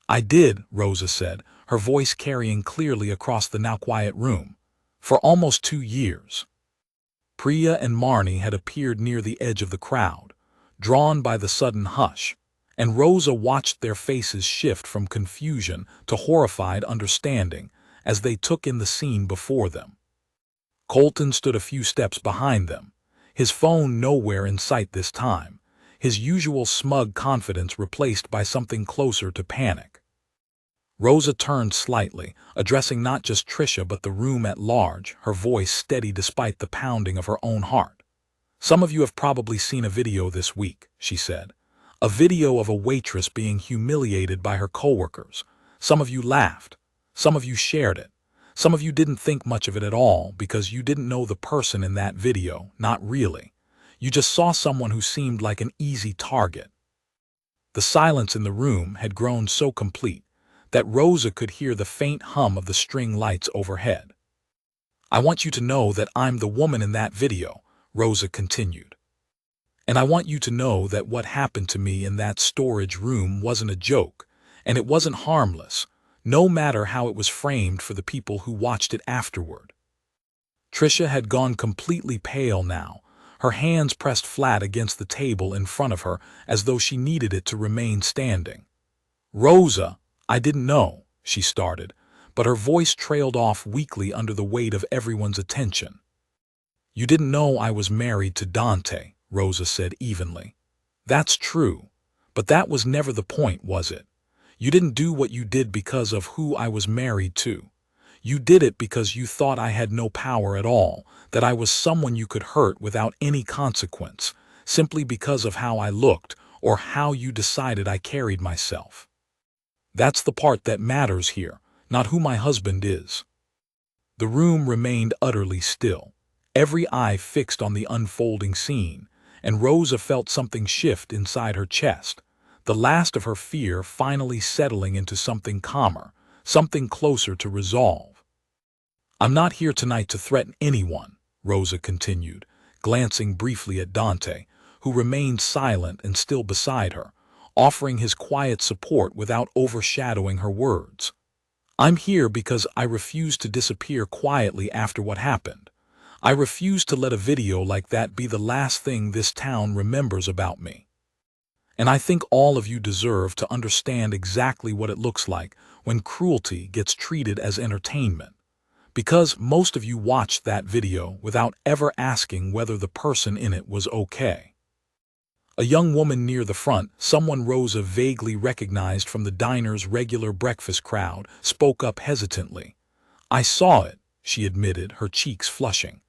"I did," Rosa said, her voice carrying clearly across the now quiet room. "For almost 2 years." Priya and Marnie had appeared near the edge of the crowd, drawn by the sudden hush, and Rosa watched their faces shift from confusion to horrified understanding as they took in the scene before them. Colton stood a few steps behind them, his phone nowhere in sight this time, his usual smug confidence replaced by something closer to panic. Rosa turned slightly, addressing not just Trisha but the room at large, her voice steady despite the pounding of her own heart. "Some of you have probably seen a video this week," she said. "A video of a waitress being humiliated by her coworkers. Some of you laughed. Some of you shared it. Some of you didn't think much of it at all because you didn't know the person in that video, not really. You just saw someone who seemed like an easy target." The silence in the room had grown so complete, that Rosa could hear the faint hum of the string lights overhead. "I want you to know that I'm the woman in that video," Rosa continued. "And I want you to know that what happened to me in that storage room wasn't a joke, and it wasn't harmless, no matter how it was framed for the people who watched it afterward." Trisha had gone completely pale now, her hands pressed flat against the table in front of her as though she needed it to remain standing. "Rosa, I didn't know," she started, but her voice trailed off weakly under the weight of everyone's attention. "You didn't know I was married to Dante," Rosa said evenly. "That's true, but that was never the point, was it? You didn't do what you did because of who I was married to. You did it because you thought I had no power at all, that I was someone you could hurt without any consequence, simply because of how I looked or how you decided I carried myself. That's the part that matters here, not who my husband is." The room remained utterly still, every eye fixed on the unfolding scene, and Rosa felt something shift inside her chest, the last of her fear finally settling into something calmer, something closer to resolve. "I'm not here tonight to threaten anyone," Rosa continued, glancing briefly at Dante, who remained silent and still beside her, offering his quiet support without overshadowing her words. "I'm here because I refuse to disappear quietly after what happened. I refuse to let a video like that be the last thing this town remembers about me. And I think all of you deserve to understand exactly what it looks like when cruelty gets treated as entertainment, because most of you watched that video without ever asking whether the person in it was okay." A young woman near the front, someone Rosa vaguely recognized from the diner's regular breakfast crowd, spoke up hesitantly. "I saw it," she admitted, her cheeks flushing.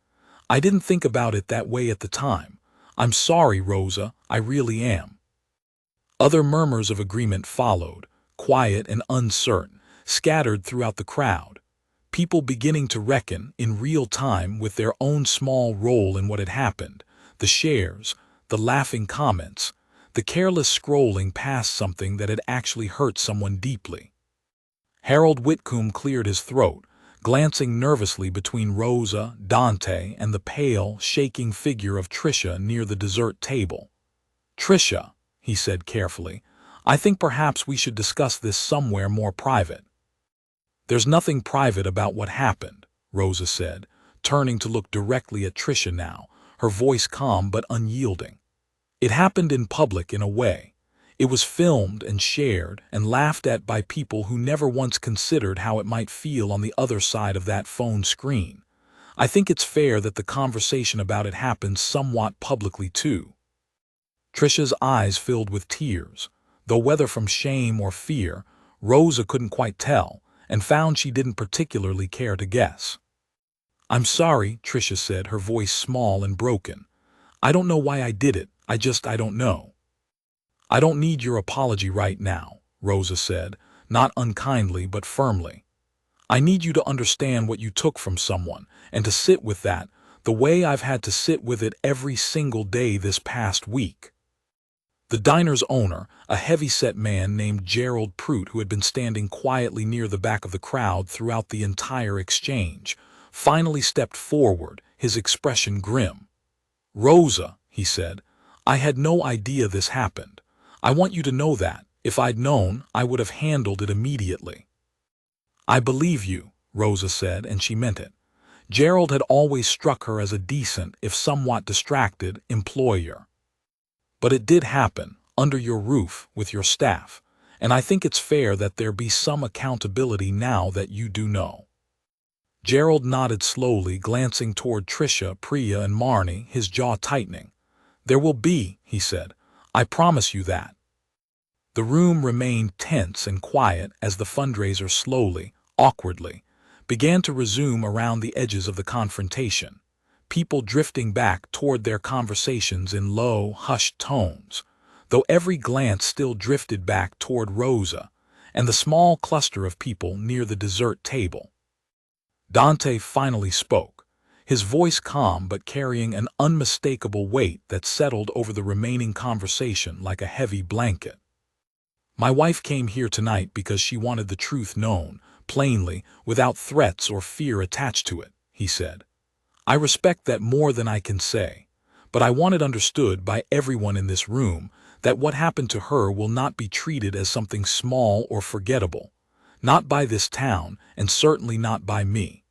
"I didn't think about it that way at the time. I'm sorry, Rosa, I really am." Other murmurs of agreement followed, quiet and uncertain, scattered throughout the crowd, people beginning to reckon, in real time, with their own small role in what had happened, the shares, the laughing comments, the careless scrolling past something that had actually hurt someone deeply. Harold Whitcomb cleared his throat, glancing nervously between Rosa, Dante, and the pale, shaking figure of Trisha near the dessert table. "Trisha," he said carefully, "I think perhaps we should discuss this somewhere more private." "There's nothing private about what happened," Rosa said, turning to look directly at Trisha now, her voice calm but unyielding. "It happened in public in a way. It was filmed and shared and laughed at by people who never once considered how it might feel on the other side of that phone screen. I think it's fair that the conversation about it happens somewhat publicly too." Trisha's eyes filled with tears, though whether from shame or fear, Rosa couldn't quite tell, and found she didn't particularly care to guess. "I'm sorry," Trisha said, her voice small and broken. "I don't know why I did it, I don't know." "I don't need your apology right now," Rosa said, not unkindly but firmly. "I need you to understand what you took from someone, and to sit with that, the way I've had to sit with it every single day this past week." The diner's owner, a heavy-set man named Gerald Prout, who had been standing quietly near the back of the crowd throughout the entire exchange, finally stepped forward, his expression grim. "Rosa," he said, "I had no idea this happened. I want you to know that, if I'd known, I would have handled it immediately." "I believe you," Rosa said, and she meant it. Gerald had always struck her as a decent, if somewhat distracted, employer. "But it did happen, under your roof, with your staff, and I think it's fair that there be some accountability now that you do know." Gerald nodded slowly, glancing toward Trisha, Priya, and Marnie, his jaw tightening. "There will be," he said. "I promise you that." The room remained tense and quiet as the fundraiser slowly, awkwardly, began to resume around the edges of the confrontation, people drifting back toward their conversations in low, hushed tones, though every glance still drifted back toward Rosa and the small cluster of people near the dessert table. Dante finally spoke, his voice calm but carrying an unmistakable weight that settled over the remaining conversation like a heavy blanket. My wife came here tonight because she wanted the truth known, plainly, without threats or fear attached to it, he said. I respect that more than I can say, but I want it understood by everyone in this room that what happened to her will not be treated as something small or forgettable. Not by this town, and certainly not by me.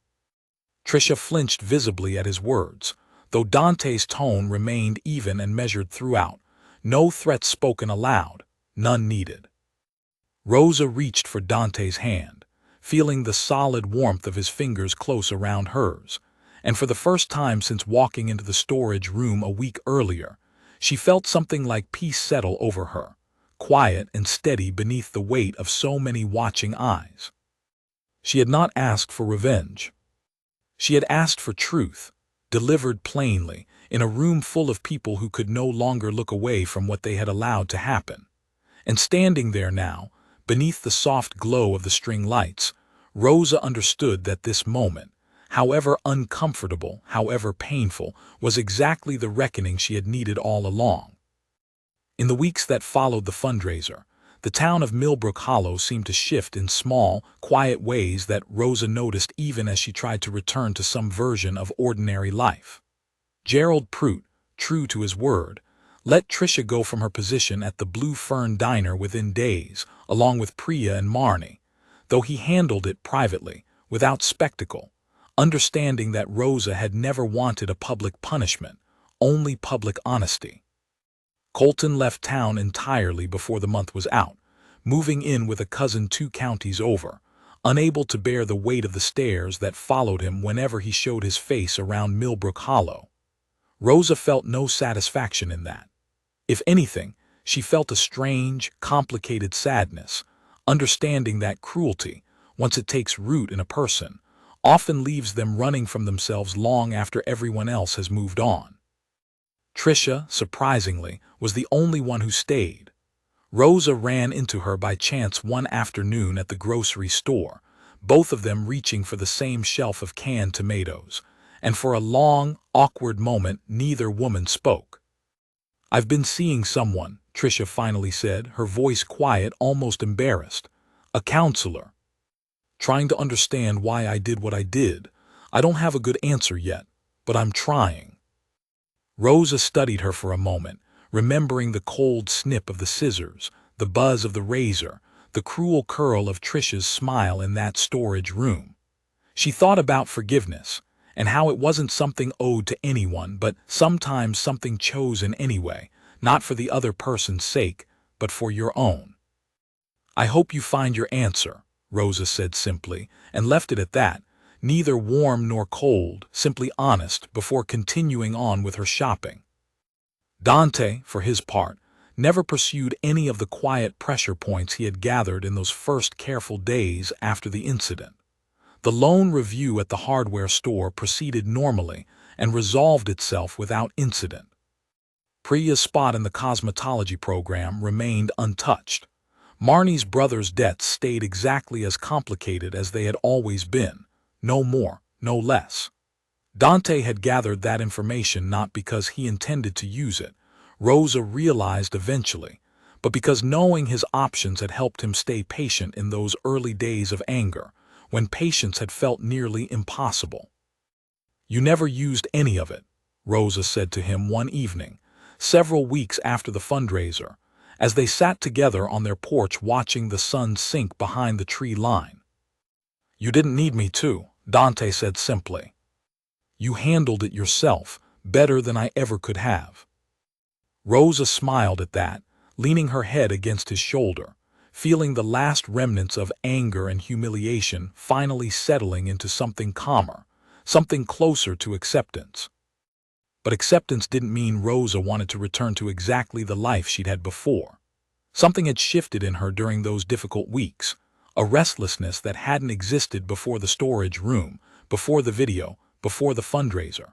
Tricia flinched visibly at his words, though Dante's tone remained even and measured throughout. No threats spoken aloud, none needed. Rosa reached for Dante's hand, feeling the solid warmth of his fingers close around hers, and for the first time since walking into the storage room a week earlier, she felt something like peace settle over her, quiet and steady beneath the weight of so many watching eyes. She had not asked for revenge. She had asked for truth, delivered plainly, in a room full of people who could no longer look away from what they had allowed to happen. And standing there now, beneath the soft glow of the string lights, Rosa understood that this moment, however uncomfortable, however painful, was exactly the reckoning she had needed all along. In the weeks that followed the fundraiser, the town of Millbrook Hollow seemed to shift in small, quiet ways that Rosa noticed even as she tried to return to some version of ordinary life. Gerald Prout, true to his word, let Tricia go from her position at the Blue Fern Diner within days, along with Priya and Marnie, though he handled it privately, without spectacle, understanding that Rosa had never wanted a public punishment, only public honesty. Colton left town entirely before the month was out, moving in with a cousin 2 counties over, unable to bear the weight of the stares that followed him whenever he showed his face around Millbrook Hollow. Rosa felt no satisfaction in that. If anything, she felt a strange, complicated sadness, understanding that cruelty, once it takes root in a person, often leaves them running from themselves long after everyone else has moved on. Tricia, surprisingly, was the only one who stayed. Rosa ran into her by chance one afternoon at the grocery store, both of them reaching for the same shelf of canned tomatoes, and for a long, awkward moment neither woman spoke. "I've been seeing someone," Tricia finally said, her voice quiet, almost embarrassed. "A counselor. Trying to understand why I did what I did. I don't have a good answer yet, but I'm trying." Rosa studied her for a moment, remembering the cold snip of the scissors, the buzz of the razor, the cruel curl of Tricia's smile in that storage room. She thought about forgiveness, and how it wasn't something owed to anyone, but sometimes something chosen anyway, not for the other person's sake, but for your own. "I hope you find your answer," Rosa said simply, and left it at that, neither warm nor cold, simply honest, before continuing on with her shopping. Dante, for his part, never pursued any of the quiet pressure points he had gathered in those first careful days after the incident. The lone review at the hardware store proceeded normally and resolved itself without incident. Priya's spot in the cosmetology program remained untouched. Marnie's brother's debts stayed exactly as complicated as they had always been, no more, no less. Dante had gathered that information not because he intended to use it, Rosa realized eventually, but because knowing his options had helped him stay patient in those early days of anger, when patience had felt nearly impossible. "You never used any of it," Rosa said to him one evening, several weeks after the fundraiser, as they sat together on their porch watching the sun sink behind the tree line. "You didn't need me to," Dante said simply. "You handled it yourself, better than I ever could have." Rosa smiled at that, leaning her head against his shoulder, feeling the last remnants of anger and humiliation finally settling into something calmer, something closer to acceptance. But acceptance didn't mean Rosa wanted to return to exactly the life she'd had before. Something had shifted in her during those difficult weeks, a restlessness that hadn't existed before the storage room, before the video, before the fundraiser.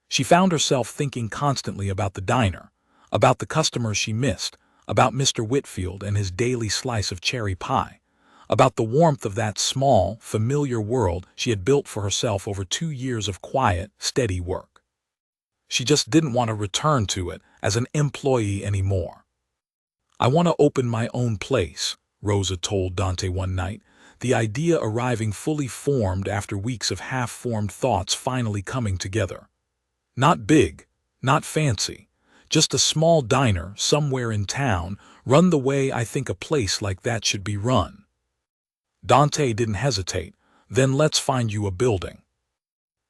She found herself thinking constantly about the diner, about the customers she missed, about Mr. Whitfield and his daily slice of cherry pie, about the warmth of that small, familiar world she had built for herself over 2 years of quiet, steady work. She just didn't want to return to it as an employee anymore. "I want to open my own place," Rosa told Dante one night, the idea arriving fully formed after weeks of half-formed thoughts finally coming together. Not big, not fancy, just a small diner somewhere in town, run the way I think a place like that should be run. Dante didn't hesitate. "Then let's find you a building."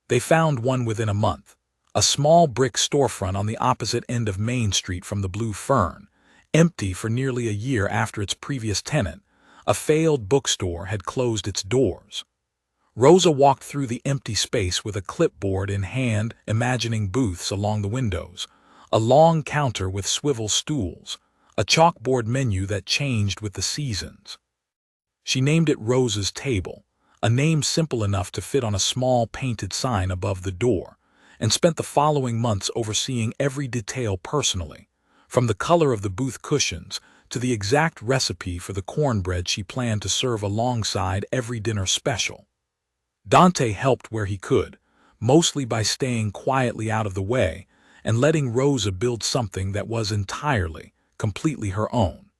They found one within a month, a small brick storefront on the opposite end of Main Street from the Blue Fern, empty for nearly a year after its previous tenant, a failed bookstore, had closed its doors. Rosa walked through the empty space with a clipboard in hand, imagining booths along the windows, a long counter with swivel stools, a chalkboard menu that changed with the seasons. She named it Rosa's Table, a name simple enough to fit on a small painted sign above the door, and spent the following months overseeing every detail personally, from the color of the booth cushions to the exact recipe for the cornbread she planned to serve alongside every dinner special. Dante helped where he could, mostly by staying quietly out of the way and letting Rosa build something that was entirely, completely her own.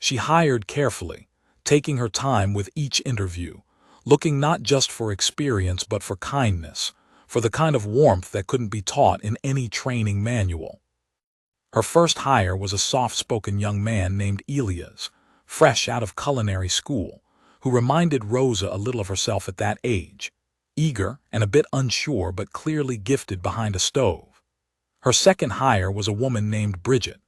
She hired carefully, taking her time with each interview, looking not just for experience but for kindness, for the kind of warmth that couldn't be taught in any training manual. Her first hire was a soft-spoken young man named Elias, fresh out of culinary school, who reminded Rosa a little of herself at that age, eager and a bit unsure but clearly gifted behind a stove. Her second hire was a woman named Bridget,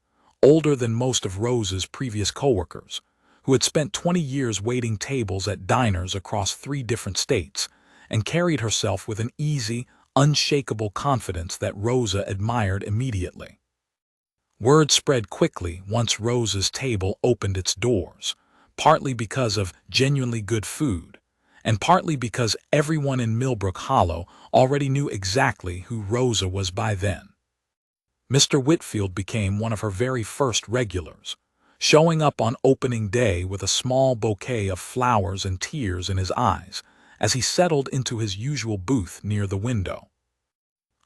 older than most of Rosa's previous coworkers, who had spent 20 years waiting tables at diners across 3 different states and carried herself with an easy, unshakable confidence that Rosa admired immediately. Word spread quickly once Rosa's Table opened its doors, partly because of genuinely good food, and partly because everyone in Millbrook Hollow already knew exactly who Rosa was by then. Mr. Whitfield became one of her very first regulars, showing up on opening day with a small bouquet of flowers and tears in his eyes as he settled into his usual booth near the window.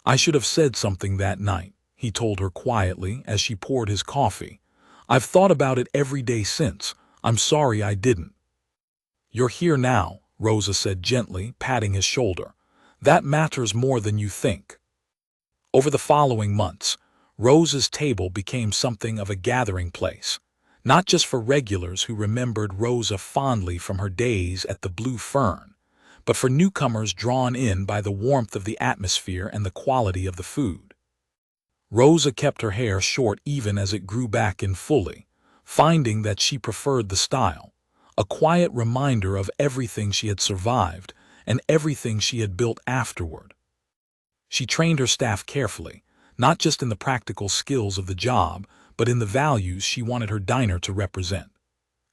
"I should have said something that night," he told her quietly as she poured his coffee. "I've thought about it every day since. I'm sorry I didn't." "You're here now," Rosa said gently, patting his shoulder. "That matters more than you think." Over the following months, Rosa's Table became something of a gathering place, not just for regulars who remembered Rosa fondly from her days at the Blue Fern, but for newcomers drawn in by the warmth of the atmosphere and the quality of the food. Rosa kept her hair short even as it grew back in fully, finding that she preferred the style, a quiet reminder of everything she had survived and everything she had built afterward. She trained her staff carefully, not just in the practical skills of the job, but in the values she wanted her diner to represent.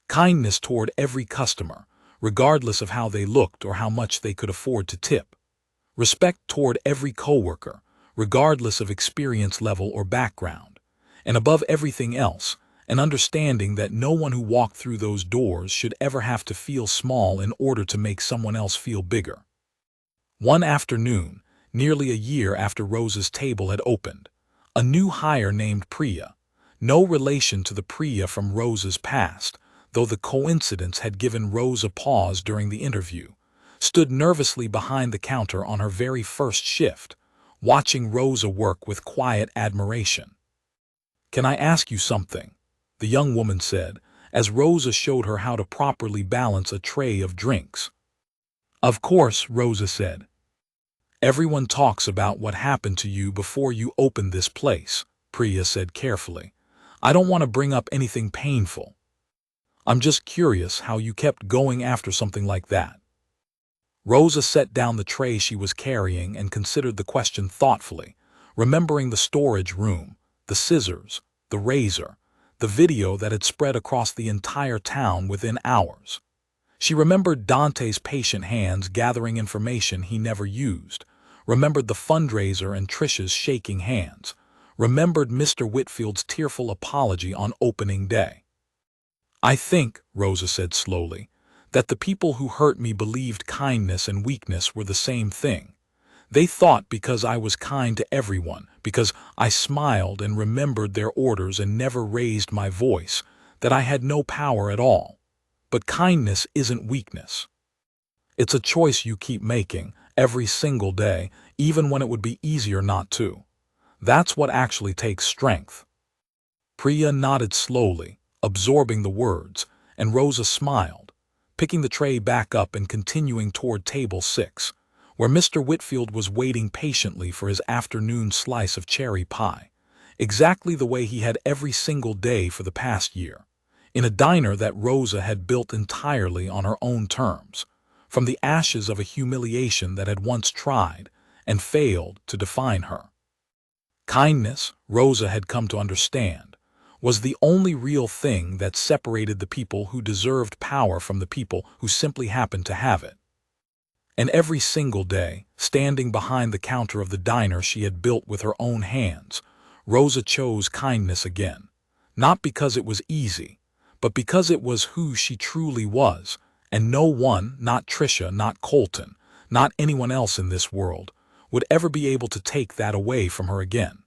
Kindness toward every customer, regardless of how they looked or how much they could afford to tip. Respect toward every coworker, regardless of experience level or background. And above everything else, an understanding that no one who walked through those doors should ever have to feel small in order to make someone else feel bigger. One afternoon, nearly a year after Rosa's Table had opened, a new hire named Priya, no relation to the Priya from Rosa's past, though the coincidence had given Rosa pause during the interview, stood nervously behind the counter on her very first shift, watching Rosa work with quiet admiration. "Can I ask you something?" the young woman said, as Rosa showed her how to properly balance a tray of drinks. "Of course," Rosa said. "Everyone talks about what happened to you before you opened this place," Priya said carefully. "I don't want to bring up anything painful. I'm just curious how you kept going after something like that." Rosa set down the tray she was carrying and considered the question thoughtfully, remembering the storage room, the scissors, the razor, the video that had spread across the entire town within hours. She remembered Dante's patient hands gathering information he never used, remembered the fundraiser and Trish's shaking hands, remembered Mr. Whitfield's tearful apology on opening day. "I think," Rosa said slowly, "that the people who hurt me believed kindness and weakness were the same thing. They thought because I was kind to everyone, because I smiled and remembered their orders and never raised my voice, that I had no power at all. But kindness isn't weakness. It's a choice you keep making every single day, even when it would be easier not to. That's what actually takes strength. Priya nodded slowly, absorbing the words, and Rosa smiled, picking the tray back up and continuing toward table 6, where Mr. Whitfield was waiting patiently for his afternoon slice of cherry pie, exactly the way he had every single day for the past year, in a diner that Rosa had built entirely on her own terms, from the ashes of a humiliation that had once tried and failed to define her. Kindness, Rosa had come to understand, was the only real thing that separated the people who deserved power from the people who simply happened to have it. And every single day, standing behind the counter of the diner she had built with her own hands, Rosa chose kindness again, not because it was easy, but because it was who she truly was, and no one, not Tricia, not Colton, not anyone else in this world, would ever be able to take that away from her again.